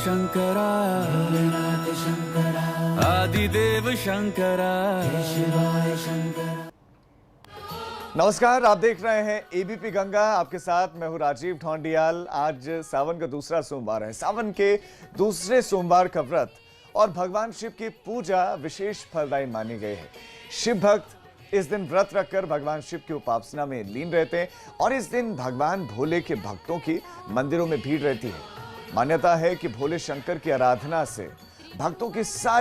शंकरा भोलेनाथ शंकरा आदिदेव शंकरा शिवाय शंकरा। नमस्कार, आप देख रहे हैं एबीपी गंगा। आपके साथ मैं हूं राजीव ढोंडियाल। आज सावन का दूसरा सोमवार है। सावन के दूसरे सोमवार का व्रत और भगवान शिव की पूजा विशेष फलदायी मानी गई है। शिव भक्त इस दिन व्रत रखकर भगवान शिव की उपासना में लीन रहते हैं और इस दिन भगवान भोले के भक्तों की मंदिरों में भीड़ रहती है। मान्यता है कि भोले शंकर की आराधना से भक्तों की सारी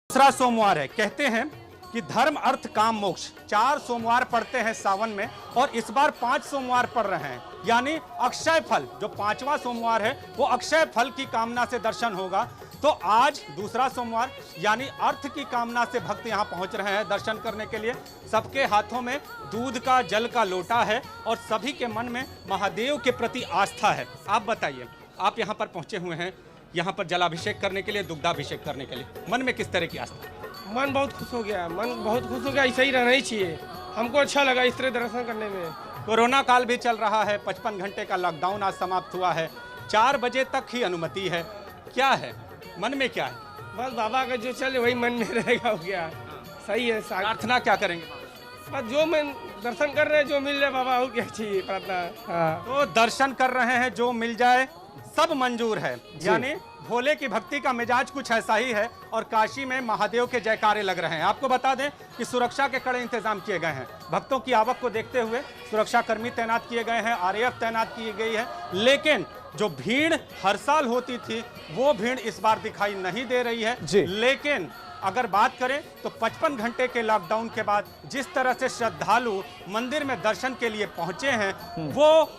दूसरा सोमवार है। कहते हैं कि धर्म अर्थ काम मोक्ष 4 सोमवार पड़ते हैं सावन में और इस बार 5 सोमवार पड़ रहे हैं, यानी अक्षय फल जो 5वां सोमवार है वो अक्षय फल की कामना से दर्शन होगा। तो आज दूसरा सोमवार यानी अर्थ की कामना से भक्त यहाँ पहुँच रहे हैं दर्शन करने के लिए। सबके हाथों में दूध का जल का लोटा है और सभी के मन में महादेव के प्रति आस्था है। आप बताइए, आप यहाँ पर पहुँचे हुए हैं यहाँ पर जलाभिषेक करने के लिए, दुग्धाभिषेक करने के लिए, मन में किस तरह की आस्था? मन बहुत खुश हो गया, मन बहुत खुश हो गया। ऐसा ही रहना ही चाहिए, हमको अच्छा लगा इस तरह दर्शन करने में। कोरोना काल भी चल रहा है, 55 घंटे का लॉकडाउन आज समाप्त हुआ है, 4 बजे तक ही अनुमति है। क्या है मन में, क्या है? बस बाबा का जो चले वही मन में रहेगा। हो गया सही है। प्रार्थना क्या करेंगे? बस जो मैं दर्शन कर रहे हैं, जो मिल जाए बाबा, और क्या चाहिए प्रार्थना। हाँ, तो दर्शन कर रहे हैं, जो मिल जाए सब मंजूर है। यानी भोले की भक्ति का मिजाज कुछ ऐसा ही है और काशी में महादेव के जयकारे लग रहे हैं। आपको बता दें कि सुरक्षा के कड़े इंतजाम किए गए हैं। भक्तों की आवक को देखते हुए सुरक्षा कर्मी तैनात किए गए हैं, आरएएफ तैनात की गई है। लेकिन जो भीड़ हर साल होती थी वो भीड़ इस बार दिखाई नहीं दे रही है। लेकिन अगर बात करें तो 55 घंटे के लॉकडाउन के बाद जिस तरह से श्रद्धालु मंदिर में दर्शन के लिए पहुंचे हैं वो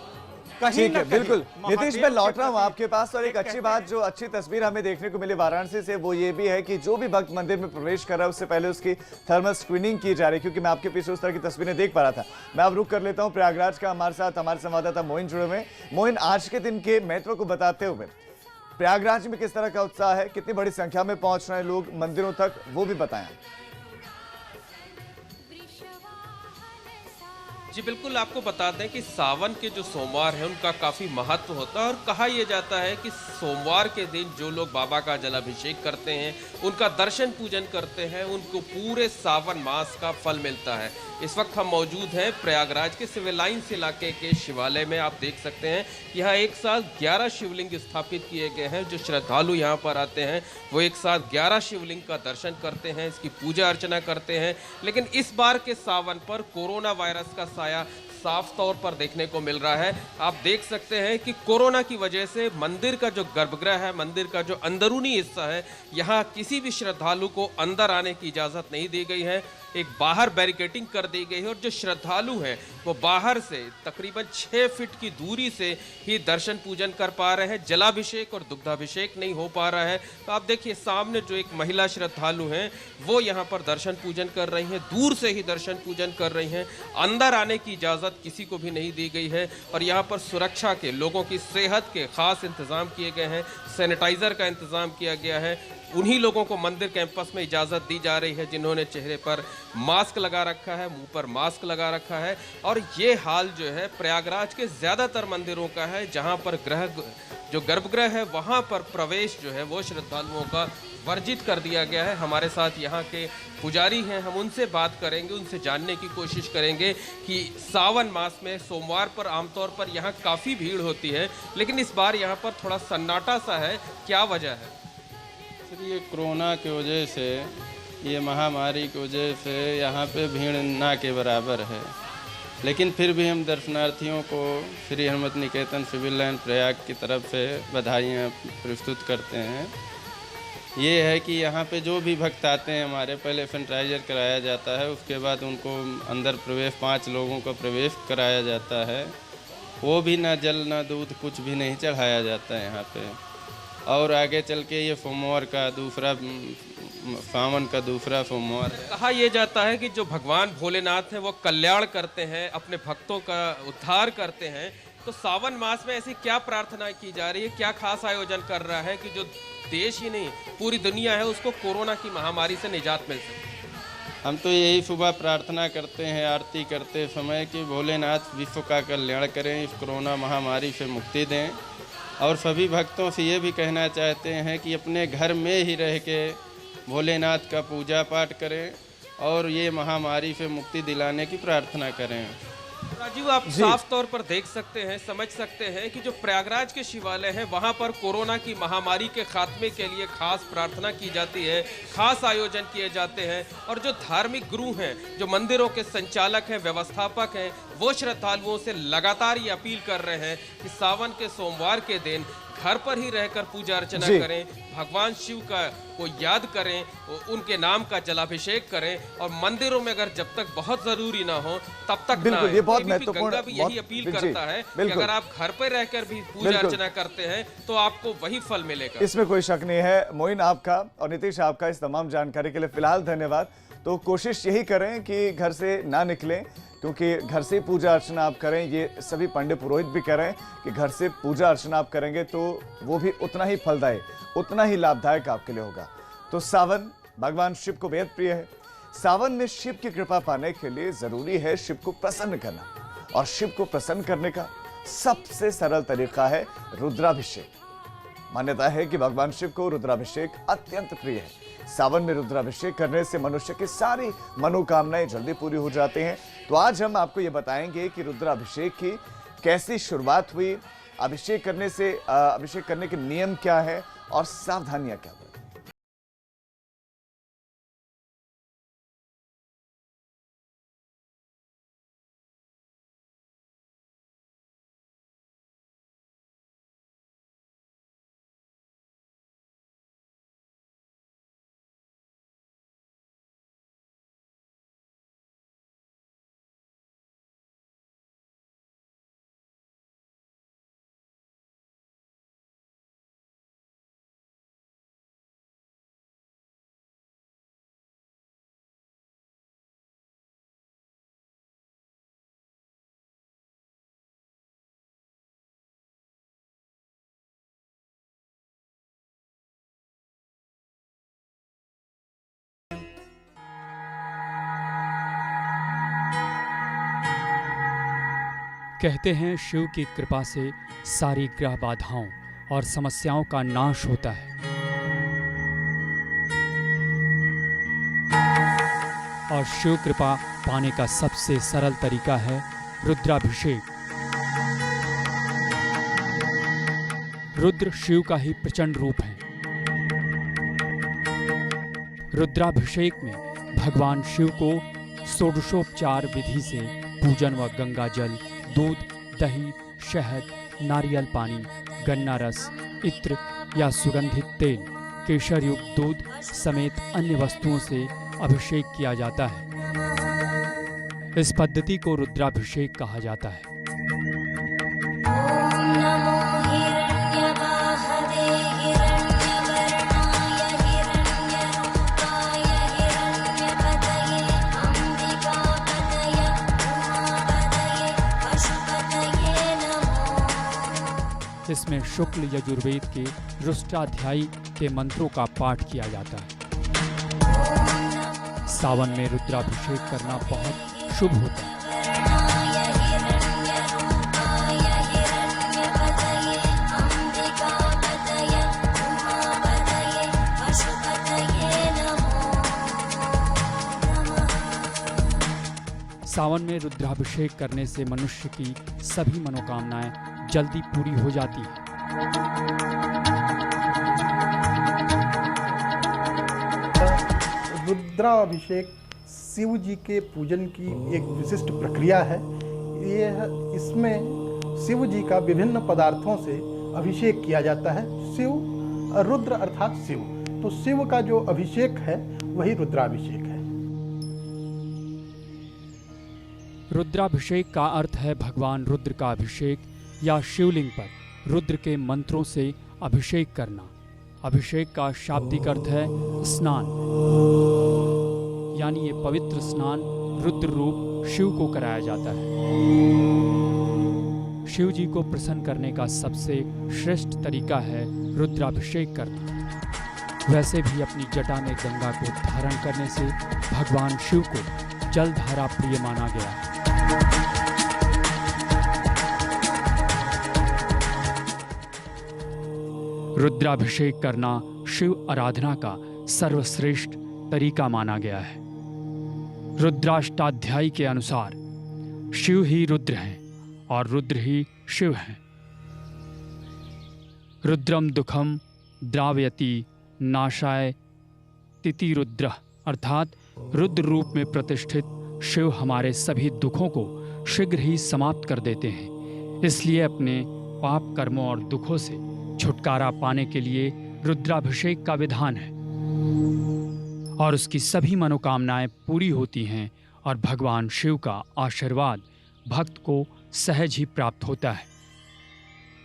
ठीक है, बिल्कुल। नीतीश, मैं लौट रहा हूँ आपके पास और एक अच्छी बात, जो अच्छी तस्वीर हमें देखने को मिली वाराणसी से, वो ये भी है कि जो भी भक्त मंदिर में प्रवेश कर रहा है उससे पहले उसकी थर्मल स्क्रीनिंग की जा रही है, क्योंकि मैं आपके पीछे उस तरह की तस्वीरें देख पा रहा था। मैं अब रुक कर लेता हूँ प्रयागराज का। हमारे साथ हमारे संवाददाता मोइन जुड़े हुए। मोइन, आज के दिन के महत्व को बताते हुए प्रयागराज में किस तरह का उत्साह है, कितनी बड़ी संख्या में पहुंच रहे हैं लोग मंदिरों तक, वो भी बताएं। जी बिल्कुल, आपको बता दें कि सावन के जो सोमवार हैं उनका काफ़ी महत्व होता है और कहा यह जाता है कि सोमवार के दिन जो लोग बाबा का जलाभिषेक करते हैं, उनका दर्शन पूजन करते हैं, उनको पूरे सावन मास का फल मिलता है। इस वक्त हम मौजूद हैं प्रयागराज के सिविल लाइन्स इलाके के शिवालय में। आप देख सकते हैं यहाँ एक साथ 11 शिवलिंग स्थापित किए गए हैं। जो श्रद्धालु यहाँ पर आते हैं वो एक साथ 11 शिवलिंग का दर्शन करते हैं, इसकी पूजा अर्चना करते हैं। लेकिन इस बार के सावन पर कोरोना वायरस का साया साफ तौर पर देखने को मिल रहा है। आप देख सकते हैं कि कोरोना की वजह से मंदिर का जो गर्भगृह है, मंदिर का जो अंदरूनी हिस्सा है, यहाँ किसी भी श्रद्धालु को अंदर आने की इजाज़त नहीं दी गई है। एक बाहर बैरिकेडिंग कर दी गई है और जो श्रद्धालु हैं वो बाहर से तकरीबन 6 फीट की दूरी से ही दर्शन पूजन कर पा रहे हैं। जलाभिषेक और दुग्धाभिषेक नहीं हो पा रहा है। तो आप देखिए सामने जो एक महिला श्रद्धालु हैं वो यहाँ पर दर्शन पूजन कर रही हैं, दूर से ही दर्शन पूजन कर रही हैं। अंदर आने की इजाज़त किसी को भी नहीं दी गई है और यहाँ पर सुरक्षा के, लोगों की सेहत के खास इंतज़ाम किए गए हैं। सैनिटाइज़र का इंतज़ाम किया गया है। उन्हीं लोगों को मंदिर कैंपस में इजाज़त दी जा रही है जिन्होंने चेहरे पर मास्क लगा रखा है, मुंह पर मास्क लगा रखा है। और ये हाल जो है प्रयागराज के ज़्यादातर मंदिरों का है, जहां पर जो गर्भगृह है वहां पर प्रवेश जो है वो श्रद्धालुओं का वर्जित कर दिया गया है। हमारे साथ यहाँ के पुजारी हैं, हम उनसे बात करेंगे, उनसे जानने की कोशिश करेंगे कि सावन मास में सोमवार पर आमतौर पर यहाँ काफ़ी भीड़ होती है, लेकिन इस बार यहाँ पर थोड़ा सन्नाटा सा है। क्या वजह है? सर ये कोरोना की वजह से, ये महामारी की वजह से यहाँ पे भीड़ ना के बराबर है। लेकिन फिर भी हम दर्शनार्थियों को श्री हनुमत निकेतन सिविल लाइन प्रयाग की तरफ से बधाइयाँ प्रस्तुत करते हैं। ये है कि यहाँ पे जो भी भक्त आते हैं हमारे, पहले सैनिटाइजर कराया जाता है, उसके बाद उनको अंदर प्रवेश 5 लोगों का प्रवेश कराया जाता है। वो भी ना जल ना दूध कुछ भी नहीं चढ़ाया जाता है यहाँ पे। और आगे चल के ये सोमवार का दूसरा, सावन का दूसरा सोमवार है। कहा यह जाता है कि जो भगवान भोलेनाथ हैं वो कल्याण करते हैं, अपने भक्तों का उद्धार करते हैं। तो सावन मास में ऐसी क्या प्रार्थना की जा रही है, क्या खास आयोजन कर रहा है कि जो देश ही नहीं पूरी दुनिया है उसको कोरोना की महामारी से निजात मिल सके? हम तो यही सुबह प्रार्थना करते हैं आरती करते समय कि भोलेनाथ विश्व का कल्याण करें, इस कोरोना महामारी से मुक्ति दें। और सभी भक्तों से ये भी कहना चाहते हैं कि अपने घर में ही रह के भोलेनाथ का पूजा पाठ करें और ये महामारी से मुक्ति दिलाने की प्रार्थना करें। राजीव, आप साफ तौर पर देख सकते हैं, समझ सकते हैं कि जो प्रयागराज के शिवालय हैं वहां पर कोरोना की महामारी के खात्मे के लिए खास प्रार्थना की जाती है, खास आयोजन किए जाते हैं। और जो धार्मिक गुरु हैं, जो मंदिरों के संचालक हैं, व्यवस्थापक हैं, वो श्रद्धालुओं से लगातार ये अपील कर रहे हैं कि सावन के सोमवार के दिन घर पर ही रहकर पूजा अर्चना करें, भगवान शिव का को याद करें, उनके नाम का जलाभिषेक करें और मंदिरों में अगर जब तक बहुत जरूरी ना हो तब तक ना आए। ये बहुत गंगा महत्वपूर्ण भी यही अपील करता है कि अगर आप घर पर रहकर भी पूजा अर्चना करते हैं तो आपको वही फल मिलेगा। इसमें कोई शक नहीं है। मोइन आपका और नीतीश आपका इस तमाम जानकारी के लिए फिलहाल धन्यवाद। तो कोशिश यही करें कि घर से ना निकलें, क्योंकि घर से पूजा अर्चना आप करें। ये सभी पंडित पुरोहित भी कह रहे हैं कि घर से पूजा अर्चना आप करेंगे तो वो भी उतना ही फलदायक, उतना ही लाभदायक आपके लिए होगा। तो सावन भगवान शिव को बेहद प्रिय है। सावन में शिव की कृपा पाने के लिए जरूरी है शिव को प्रसन्न करना, और शिव को प्रसन्न करने का सबसे सरल तरीका है रुद्राभिषेक। मान्यता है कि भगवान शिव को रुद्राभिषेक अत्यंत प्रिय है। सावन में रुद्राभिषेक करने से मनुष्य की सारी मनोकामनाएं जल्दी पूरी हो जाती हैं। तो आज हम आपको ये बताएंगे कि रुद्राभिषेक की कैसी शुरुआत हुई, अभिषेक करने के नियम क्या है और सावधानियां क्या हैं। कहते हैं शिव की कृपा से सारी ग्रह बाधाओं और समस्याओं का नाश होता है। और शिव कृपा पाने का सबसे सरल तरीका है रुद्राभिषेक। रुद्र शिव का ही प्रचंड रूप है। रुद्राभिषेक में भगवान शिव को षोडशोपचार विधि से पूजन व गंगा जल, दूध, दही, शहद, नारियल पानी, गन्ना रस, इत्र या सुगंधित तेल, केसर युक्त दूध समेत अन्य वस्तुओं से अभिषेक किया जाता है। इस पद्धति को रुद्राभिषेक कहा जाता है। इसमें शुक्ल यजुर्वेद के रुष्टाध्यायी के मंत्रों का पाठ किया जाता है। सावन में रुद्राभिषेक करना बहुत शुभ होता है। सावन में रुद्राभिषेक करने से मनुष्य की सभी मनोकामनाएं जल्दी पूरी हो जाती है। रुद्राभिषेक शिव जी के पूजन की एक विशिष्ट प्रक्रिया है। इसमें शिव जी का विभिन्न पदार्थों से अभिषेक किया जाता है। शिव रुद्र अर्थात शिव, तो शिव का जो अभिषेक है वही रुद्राभिषेक है। रुद्राभिषेक का अर्थ है भगवान रुद्र का अभिषेक या शिवलिंग पर रुद्र के मंत्रों से अभिषेक करना। अभिषेक का शाब्दिक अर्थ है स्नान, यानी ये पवित्र स्नान रुद्र रूप शिव को कराया जाता है। शिव जी को प्रसन्न करने का सबसे श्रेष्ठ तरीका है रुद्राभिषेक करना। वैसे भी अपनी जटा में गंगा को धारण करने से भगवान शिव को जलधारा प्रिय माना गया है। रुद्राभिषेक करना शिव आराधना का सर्वश्रेष्ठ तरीका माना गया है। रुद्राष्टाध्यायी के अनुसार शिव ही रुद्र हैं और रुद्र ही शिव हैं। रुद्रम दुखम द्रावयति नाशाय तिति रुद्र, अर्थात रुद्र रूप में प्रतिष्ठित शिव हमारे सभी दुखों को शीघ्र ही समाप्त कर देते हैं। इसलिए अपने पाप कर्मों और दुखों से छुटकारा पाने के लिए रुद्राभिषेक का विधान है और उसकी सभी मनोकामनाएं पूरी होती हैं और भगवान शिव का आशीर्वाद भक्त को सहज ही प्राप्त होता है।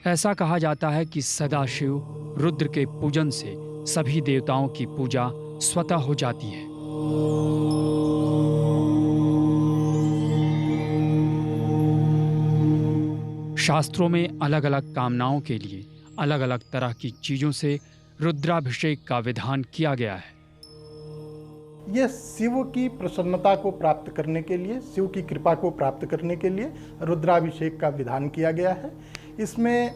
ऐसा कहा जाता है कि सदाशिव रुद्र के पूजन से सभी देवताओं की पूजा स्वतः हो जाती है। शास्त्रों में अलग अलग कामनाओं के लिए अलग अलग तरह की चीजों से रुद्राभिषेक का विधान किया गया है। यह शिव की प्रसन्नता को प्राप्त करने के लिए, शिव की कृपा को प्राप्त करने के लिए रुद्राभिषेक का विधान किया गया है। इसमें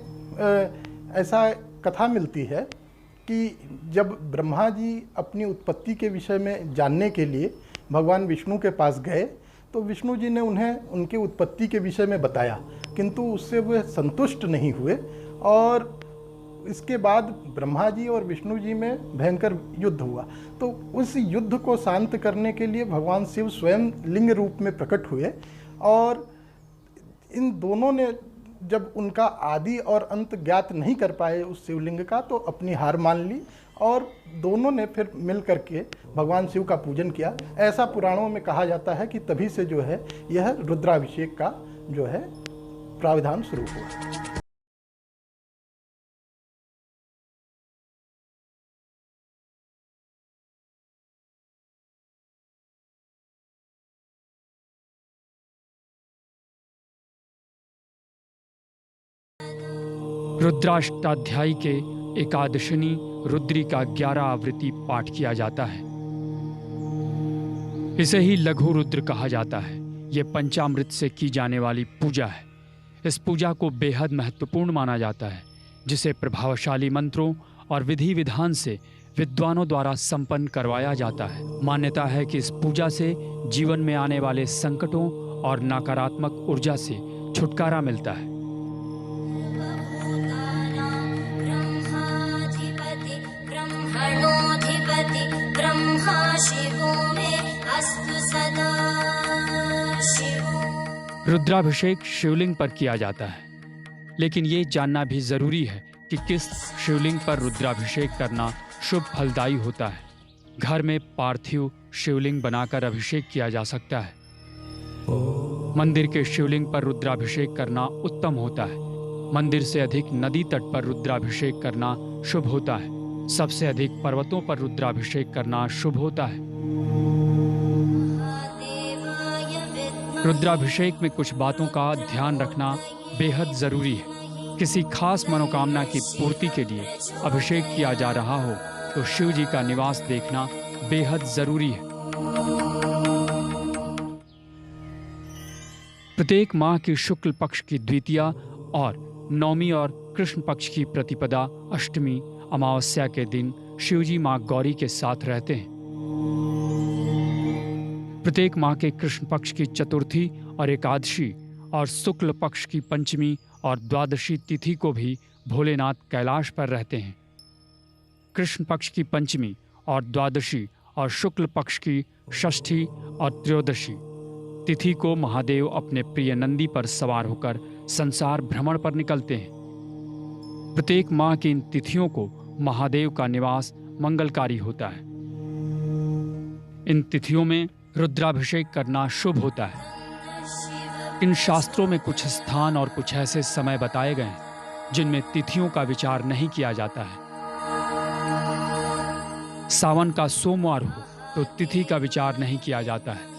ऐसा कथा मिलती है कि जब ब्रह्मा जी अपनी उत्पत्ति के विषय में जानने के लिए भगवान विष्णु के पास गए तो विष्णु जी ने उन्हें उनके उत्पत्ति के विषय में बताया, किंतु उससे वे संतुष्ट नहीं हुए और इसके बाद ब्रह्मा जी और विष्णु जी में भयंकर युद्ध हुआ। तो उस युद्ध को शांत करने के लिए भगवान शिव स्वयं लिंग रूप में प्रकट हुए और इन दोनों ने जब उनका आदि और अंत ज्ञात नहीं कर पाए उस शिवलिंग का, तो अपनी हार मान ली और दोनों ने फिर मिल करके भगवान शिव का पूजन किया। ऐसा पुराणों में कहा जाता है कि तभी से जो है यह रुद्राभिषेक का जो है प्राविधान शुरू हुआ। रुद्राष्टाध्यायी के एकादशिनी रुद्री का 11 आवृत्ति पाठ किया जाता है। इसे ही लघु रुद्र कहा जाता है। ये पंचामृत से की जाने वाली पूजा है। इस पूजा को बेहद महत्वपूर्ण माना जाता है, जिसे प्रभावशाली मंत्रों और विधि विधान से विद्वानों द्वारा संपन्न करवाया जाता है। मान्यता है कि इस पूजा से जीवन में आने वाले संकटों और नकारात्मक ऊर्जा से छुटकारा मिलता है। रुद्राभिषेक शिवलिंग पर किया जाता है, लेकिन ये जानना भी जरूरी है कि किस शिवलिंग पर रुद्राभिषेक करना शुभ फलदायी होता है। घर में पार्थिव शिवलिंग बनाकर अभिषेक किया जा सकता है। मंदिर के शिवलिंग पर रुद्राभिषेक करना उत्तम होता है। मंदिर से अधिक नदी तट पर रुद्राभिषेक करना शुभ होता है। सबसे अधिक पर्वतों पर रुद्राभिषेक करना शुभ होता है। रुद्राभिषेक में कुछ बातों का ध्यान रखना बेहद जरूरी है। किसी खास मनोकामना की पूर्ति के लिए अभिषेक किया जा रहा हो तो शिव जी का निवास देखना बेहद जरूरी है। प्रत्येक माह की शुक्ल पक्ष की द्वितीया और नवमी और कृष्ण पक्ष की प्रतिपदा, अष्टमी, अमावस्या के दिन शिवजी मां गौरी के साथ रहते हैं। प्रत्येक माह के कृष्ण पक्ष की चतुर्थी और एकादशी और शुक्ल पक्ष की पंचमी और द्वादशी तिथि को भी भोलेनाथ कैलाश पर रहते हैं। कृष्ण पक्ष की पंचमी और द्वादशी और शुक्ल पक्ष की षष्ठी और त्रयोदशी तिथि को महादेव अपने प्रिय नंदी पर सवार होकर संसार भ्रमण पर निकलते हैं। प्रत्येक माह की इन तिथियों को महादेव का निवास मंगलकारी होता है। इन तिथियों में रुद्राभिषेक करना शुभ होता है। इन शास्त्रों में कुछ स्थान और कुछ ऐसे समय बताए गए हैं जिनमें तिथियों का विचार नहीं किया जाता है। सावन का सोमवार हो तो तिथि का विचार नहीं किया जाता है।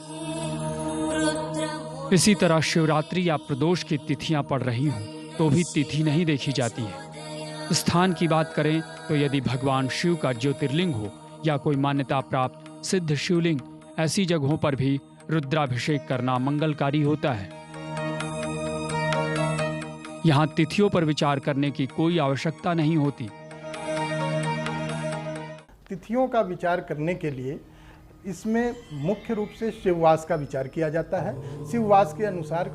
इसी तरह शिवरात्रि या प्रदोष की तिथियां पड़ रही हों तो भी तिथि नहीं देखी जाती है। स्थान की बात करें तो यदि भगवान शिव का ज्योतिर्लिंग हो या कोई मान्यता प्राप्त सिद्ध शिवलिंग, ऐसी जगहों पर भी रुद्राभिषेक करना मंगलकारी होता है। यहाँ तिथियों पर विचार करने की कोई आवश्यकता नहीं होती। तिथियों का विचार करने के लिए इसमें मुख्य रूप से शिववास का विचार किया जाता है। शिववास के अनुसार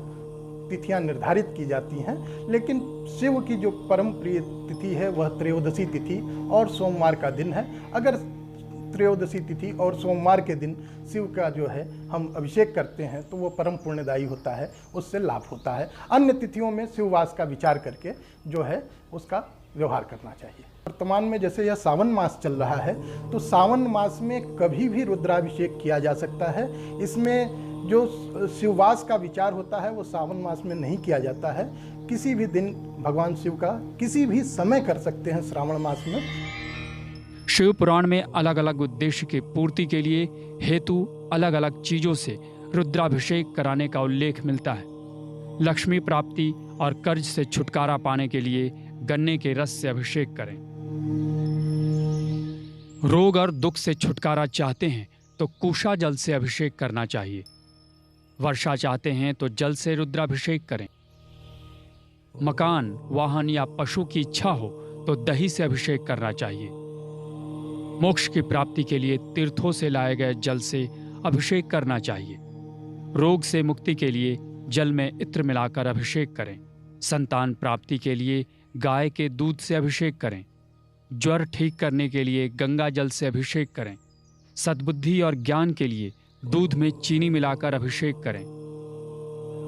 तिथियां निर्धारित की जाती हैं, लेकिन शिव की जो परम प्रिय तिथि है वह त्रयोदशी तिथि और सोमवार का दिन है। अगर त्रयोदशी तिथि और सोमवार के दिन शिव का जो है हम अभिषेक करते हैं तो वो परम पुण्यदायी होता है, उससे लाभ होता है। अन्य तिथियों में शिववास का विचार करके जो है उसका व्यवहार करना चाहिए। वर्तमान में जैसे यह सावन मास चल रहा है तो सावन मास में कभी भी रुद्राभिषेक किया जा सकता है। इसमें जो शिववास का विचार होता है वो सावन मास में नहीं किया जाता है। किसी भी दिन भगवान शिव का किसी भी समय कर सकते हैं श्रावण मास में। शिव पुराण में अलग अलग उद्देश्य की पूर्ति के लिए हेतु अलग अलग चीजों से रुद्राभिषेक कराने का उल्लेख मिलता है। लक्ष्मी प्राप्ति और कर्ज से छुटकारा पाने के लिए गन्ने के रस से अभिषेक करें। रोग और दुख से छुटकारा चाहते हैं तो कुशा जल से अभिषेक करना चाहिए। वर्षा चाहते हैं तो जल से रुद्राभिषेक करें। मकान, वाहन या पशु की इच्छा हो तो दही से अभिषेक करना चाहिए। मोक्ष की प्राप्ति के लिए तीर्थों से लाए गए जल से अभिषेक करना चाहिए। रोग से मुक्ति के लिए जल में इत्र मिलाकर अभिषेक करें। संतान प्राप्ति के लिए गाय के दूध से अभिषेक करें। ज्वर ठीक करने के लिए गंगा जल से अभिषेक करें। सद्बुद्धि और ज्ञान के लिए दूध में चीनी मिलाकर अभिषेक करें।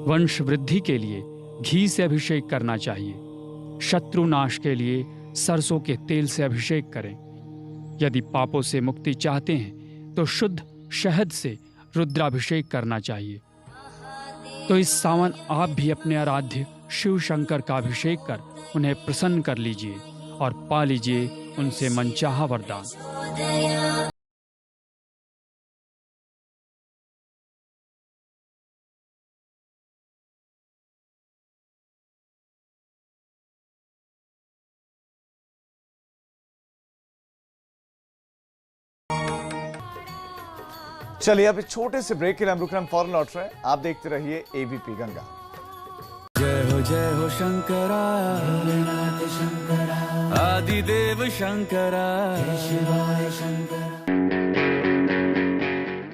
वंश वृद्धि के लिए घी से अभिषेक करना चाहिए। शत्रु नाश के लिए सरसों के तेल से अभिषेक करें। यदि पापों से मुक्ति चाहते हैं तो शुद्ध शहद से रुद्राभिषेक करना चाहिए। तो इस सावन आप भी अपने आराध्य शिव शंकर का अभिषेक कर उन्हें प्रसन्न कर लीजिए और पा लीजिए उनसे मनचाहा वरदान। चलिए अब इस छोटे से ब्रेक के लिए हम रुक रहे हैं, फौरन लौट रहे हैं। आप देखते रहिए एबीपी गंगा। जय हो शंकरा भोलेनाथ शंकरा आदिदेव शंकरा शिवाय Shankara.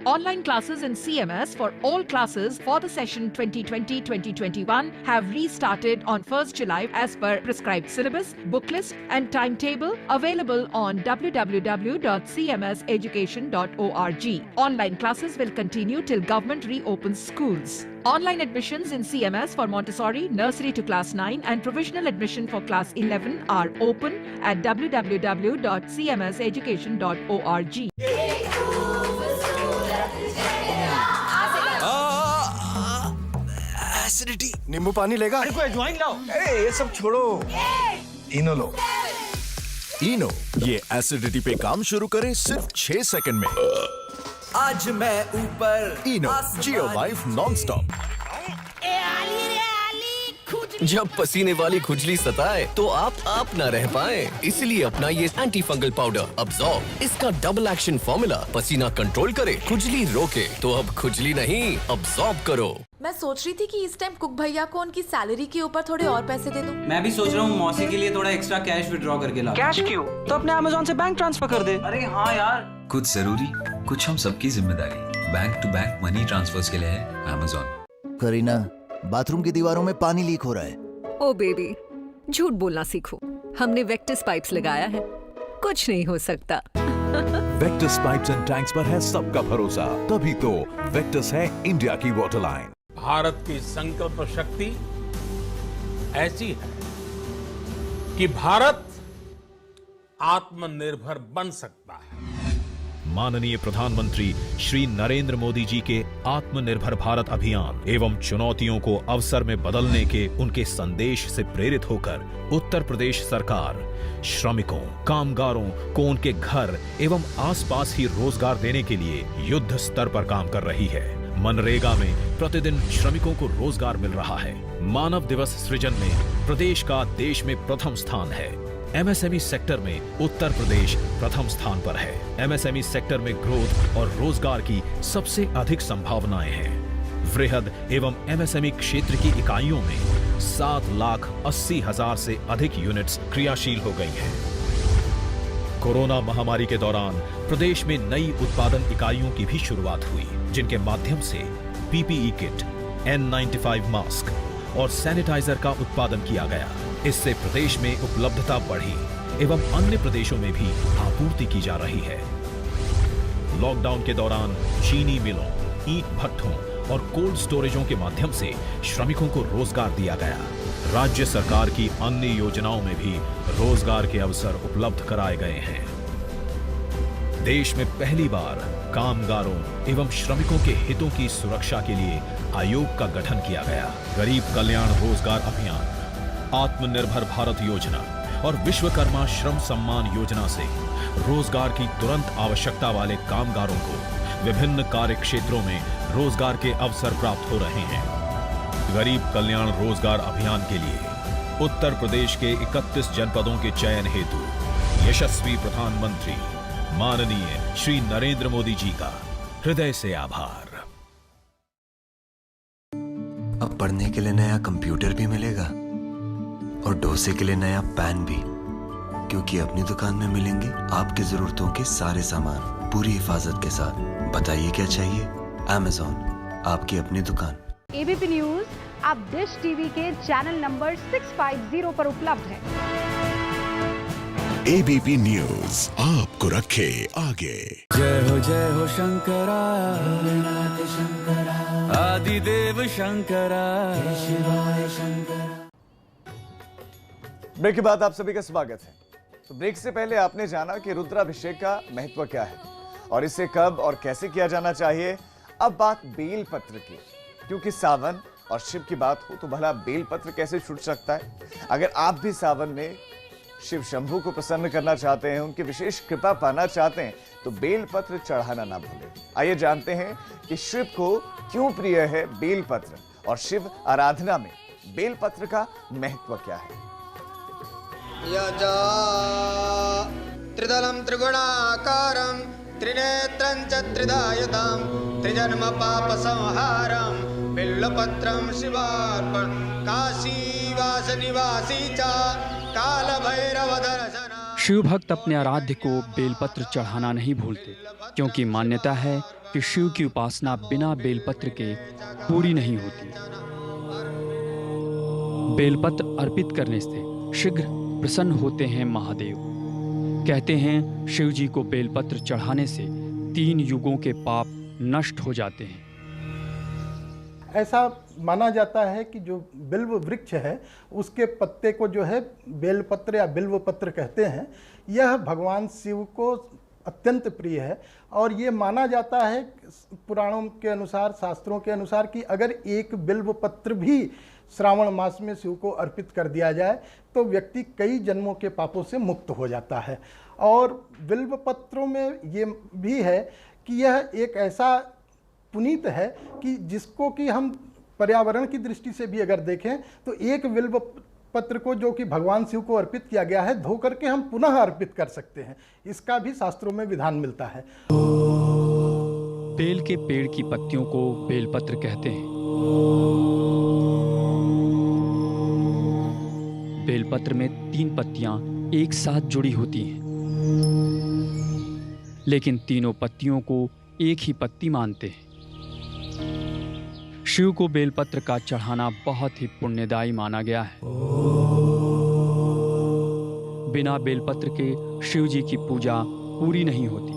Online classes in CMS for all classes for the session 2020-2021 have restarted on 1st July as per prescribed syllabus, book list and timetable available on www.cmseducation.org. Online classes will continue till government reopens schools. Online admissions in CMS for Montessori, nursery to class 9 and provisional admission for class 11 are open at www.cmseducation.org. Acidity, नींबू पानी लेगा? अरे कोई अजवाइन लाओ। अरे ये सब छोड़ो, इनो लो। इनो ये एसिडिटी पे काम शुरू करे सिर्फ 6 सेकंड में। आज मैं ऊपर इनो जियो वाइफ नॉन स्टॉप। जब पसीने वाली खुजली सताए तो आप ना रह पाए, इसलिए अपना ये एंटी फंगल पाउडर अब्सॉर्ब। इसका डबल एक्शन फॉर्मूला पसीना कंट्रोल करे, खुजली रोके। तो अब खुजली नहीं, अब्सॉर्ब करो। मैं सोच रही थी कि इस टाइम कुक भैया को उनकी सैलरी के ऊपर थोड़े और पैसे दे दूं। मैं भी सोच रहा हूँ मौसी के लिए थोड़ा एक्स्ट्रा कैश विड्रॉ करके ला। कैश क्यों? तो अपने अमेज़न से बैंक ट्रांसफर कर दे। अरे हाँ यार, कुछ जरूरी, कुछ हम सबकी जिम्मेदारी। Bank to bank money transfers के लिए है अमेज़न। करीना, बाथरूम की दीवारों में पानी लीक हो रहा है। ओ बेबी, झूठ बोलना सीखो। हमने वेक्टस पाइप्स लगाया है, कुछ नहीं हो सकता। वेक्टस पाइप्स एंड टैंक्स पर है सबका भरोसा, तभी तो वेक्टस है इंडिया की वाटर लाइन। भारत की संकल्प शक्ति ऐसी है कि भारत आत्मनिर्भर बन सकता है। माननीय प्रधानमंत्री श्री नरेंद्र मोदी जी के आत्मनिर्भर भारत अभियान एवं चुनौतियों को अवसर में बदलने के उनके संदेश से प्रेरित होकर उत्तर प्रदेश सरकार श्रमिकों, कामगारों को उनके घर एवं आसपास ही रोजगार देने के लिए युद्ध स्तर पर काम कर रही है। मनरेगा में प्रतिदिन श्रमिकों को रोजगार मिल रहा है। मानव दिवस सृजन में प्रदेश का देश में प्रथम स्थान है। एमएसएमई सेक्टर में उत्तर प्रदेश प्रथम स्थान पर है। एमएसएमई सेक्टर में ग्रोथ और रोजगार की सबसे अधिक संभावनाएं हैं। वृहद एवं एमएसएमई क्षेत्र की इकाइयों में 7,80,000 से अधिक यूनिट्स क्रियाशील हो गई हैं। कोरोना महामारी के दौरान प्रदेश में नई उत्पादन इकाइयों की भी शुरुआत हुई, जिनके माध्यम से पीपीई किट, N95 मास्क और सैनिटाइजर का उत्पादन किया गया। इससे प्रदेश में उपलब्धता बढ़ी एवं अन्य प्रदेशों में भी आपूर्ति की जा रही है। लॉकडाउन के दौरान चीनी मिलों, ईंट भट्ठों और कोल्ड स्टोरेजों के माध्यम से श्रमिकों को रोजगार दिया गया। राज्य सरकार की अन्य योजनाओं में भी रोजगार के अवसर उपलब्ध कराए गए हैं। देश में पहली बार कामगारों एवं श्रमिकों के हितों की सुरक्षा के लिए आयोग का गठन किया गया। गरीब कल्याण रोजगार अभियान, आत्मनिर्भर भारत योजना और विश्वकर्मा श्रम सम्मान योजना से रोजगार की तुरंत आवश्यकता वाले कामगारों को विभिन्न कार्य क्षेत्रों में रोजगार के अवसर प्राप्त हो रहे हैं। गरीब कल्याण रोजगार अभियान के लिए उत्तर प्रदेश के 31 जनपदों के चयन हेतु यशस्वी प्रधानमंत्री माननीय श्री नरेंद्र मोदी जी का हृदय से आभार। अब पढ़ने के लिए नया कंप्यूटर भी मिलेगा और डोसे के लिए नया पैन भी, क्योंकि अपनी दुकान में मिलेंगे आपकी जरूरतों के सारे सामान पूरी हिफाजत के साथ। बताइए क्या चाहिए? अमेज़न, आपकी अपनी दुकान। एबीपी न्यूज अब डिश टीवी के चैनल नंबर 650 पर उपलब्ध है। एबीपी न्यूज आपको रखे आगे। जय हो शंकरा भोलेनाथ शंकरा आदिदेव शंकरा शिवाय शंकरा। ब्रेक के बाद आप सभी का स्वागत है। तो ब्रेक से पहले आपने जाना कि रुद्राभिषेक का महत्व क्या है और इसे कब और कैसे किया जाना चाहिए। अब बात बेल पत्र की, क्योंकि सावन और शिव की बात हो तो भला बेल पत्र कैसे छूट सकता है। अगर आप भी सावन में शिव शंभू को प्रसन्न करना चाहते हैं, उनकी विशेष कृपा पाना चाहते हैं, तो बेल पत्र चढ़ाना ना भूलें। आइए जानते हैं कि शिव को क्यों प्रिय है बेल पत्र और शिव आराधना में बेल पत्र का महत्व क्या है। यजा त्रिदलं त्रिगुणाकारं त्रिनेत्रं च त्रिदायुधं त्रिजन्म पाप संहारं बिल्वपत्रं शिवार्पण काशीवास निवासी च काल भैरव दर्शन। शिव भक्त अपने आराध्य को बेलपत्र चढ़ाना नहीं भूलते, क्योंकि मान्यता है कि शिव की उपासना बिना बेलपत्र के पूरी नहीं होती। बेलपत्र अर्पित करने से शीघ्र प्रसन्न होते हैं महादेव। कहते हैं शिव जी को बेलपत्र चढ़ाने से 3 युगों के पाप नष्ट हो जाते हैं। ऐसा माना जाता है कि जो बिल्व वृक्ष है उसके पत्ते को जो है बेलपत्र या बिल्व पत्र कहते हैं, यह भगवान शिव को अत्यंत प्रिय है। और ये माना जाता है पुराणों के अनुसार, शास्त्रों के अनुसार, कि अगर एक बिल्व पत्र भी श्रावण मास में शिव को अर्पित कर दिया जाए तो व्यक्ति कई जन्मों के पापों से मुक्त हो जाता है। और बिल्व पत्रों में ये भी है कि यह एक ऐसा पुनीत है कि जिसको कि हम पर्यावरण की दृष्टि से भी अगर देखें तो एक बिल्व पत्र को जो कि भगवान शिव को अर्पित किया गया है धो करके हम पुनः अर्पित कर सकते हैं। इसका भी शास्त्रों में विधान मिलता है। बेल के पेड़ की पत्तियों को बेलपत्र कहते हैं। बेलपत्र में 3 पत्तियां एक साथ जुड़ी होती हैं, लेकिन तीनों पत्तियों को एक ही पत्ती मानते हैं। शिव को बेलपत्र का चढ़ाना बहुत ही पुण्यदायी माना गया है। बिना बेलपत्र के शिव जी की पूजा पूरी नहीं होती।